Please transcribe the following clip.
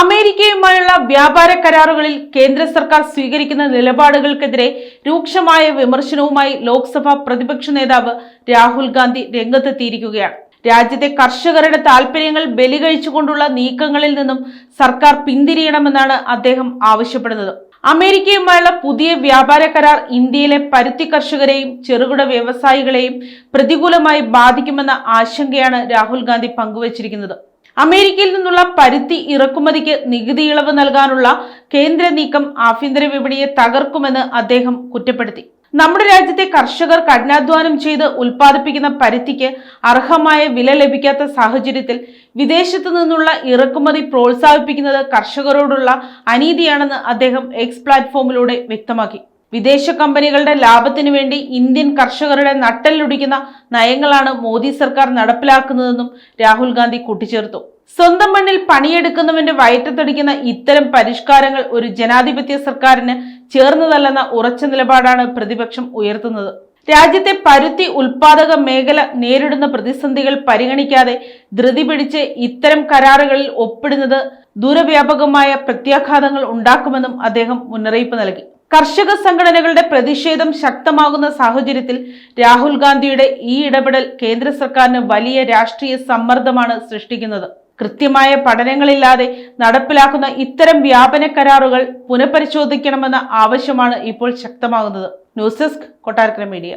അമേരിക്കയുമായുള്ള വ്യാപാര കരാറുകളിൽ കേന്ദ്ര സർക്കാർ സ്വീകരിക്കുന്ന നിലപാടുകൾക്കെതിരെ രൂക്ഷമായ വിമർശനവുമായി ലോക്സഭാ പ്രതിപക്ഷ നേതാവ് രാഹുൽ ഗാന്ധി രംഗത്തെത്തിയിരിക്കുകയാണ്. രാജ്യത്തെ കർഷകരുടെ താൽപര്യങ്ങൾ ബലികഴിച്ചുകൊണ്ടുള്ള നീക്കങ്ങളിൽ നിന്നും സർക്കാർ പിന്തിരിയണമെന്നാണ് അദ്ദേഹം ആവശ്യപ്പെടുന്നത്. അമേരിക്കയുമായുള്ള പുതിയ വ്യാപാര കരാർ ഇന്ത്യയിലെ പരുത്തി കർഷകരെയും ചെറുകിട വ്യവസായികളെയും പ്രതികൂലമായി ബാധിക്കുമെന്ന ആശങ്കയാണ് രാഹുൽ ഗാന്ധി പങ്കുവച്ചിരിക്കുന്നത്. അമേരിക്കയിൽ നിന്നുള്ള പരുത്തി ഇറക്കുമതിക്ക് നികുതി ഇളവ് നൽകാനുള്ള കേന്ദ്ര നീക്കം ആഭ്യന്തര വിപണിയെ തകർക്കുമെന്ന് അദ്ദേഹം കുറ്റപ്പെടുത്തി. നമ്മുടെ രാജ്യത്തെ കർഷകർ കഠിനാധ്വാനം ചെയ്ത് ഉൽപ്പാദിപ്പിക്കുന്ന പരുത്തിക്ക് അർഹമായ വില ലഭിക്കാത്ത സാഹചര്യത്തിൽ വിദേശത്തു നിന്നുള്ള ഇറക്കുമതി പ്രോത്സാഹിപ്പിക്കുന്നത് കർഷകരോടുള്ള അനീതിയാണെന്ന് അദ്ദേഹം എക്സ് പ്ലാറ്റ്ഫോമിലൂടെ വ്യക്തമാക്കി. വിദേശ കമ്പനികളുടെ ലാഭത്തിനു വേണ്ടി ഇന്ത്യൻ കർഷകരുടെ നട്ടെല്ലൊടിക്കുന്ന നയങ്ങളാണ് മോദി സർക്കാർ നടപ്പിലാക്കുന്നതെന്നും രാഹുൽ ഗാന്ധി കൂട്ടിച്ചേർത്തു. സ്വന്തം മണ്ണിൽ പണിയെടുക്കുന്നവന്റെ വയറ്റത്തടിക്കുന്ന ഇത്തരം പരിഷ്കാരങ്ങൾ ഒരു ജനാധിപത്യ സർക്കാരിന് ചേർന്നതല്ലെന്ന ഉറച്ച നിലപാടാണ് പ്രതിപക്ഷം ഉയർത്തുന്നത്. രാജ്യത്തെ പരുത്തി ഉൽപാദക മേഖല നേരിടുന്ന പ്രതിസന്ധികൾ പരിഗണിക്കാതെ ധൃതി പിടിച്ച് ഇത്തരം കരാറുകളിൽ ഒപ്പിടുന്നത് ദൂരവ്യാപകമായ പ്രത്യാഘാതങ്ങൾ ഉണ്ടാക്കുമെന്നും അദ്ദേഹം മുന്നറിയിപ്പ് നൽകി. കർഷക സംഘടനകളുടെ പ്രതിഷേധം ശക്തമാകുന്ന സാഹചര്യത്തിൽ രാഹുൽ ഗാന്ധിയുടെ ഈ ഇടപെടൽ കേന്ദ്ര സർക്കാരിന് വലിയ രാഷ്ട്രീയ സമ്മർദ്ദമാണ് സൃഷ്ടിക്കുന്നത്. കൃത്യമായ പഠനങ്ങളില്ലാതെ നടപ്പിലാക്കുന്ന ഇത്തരം വ്യാപന കരാറുകൾ പുനഃപരിശോധിക്കണമെന്ന ആവശ്യമാണ് ഇപ്പോൾ ശക്തമാകുന്നത്. News desk, Kottarakkara media.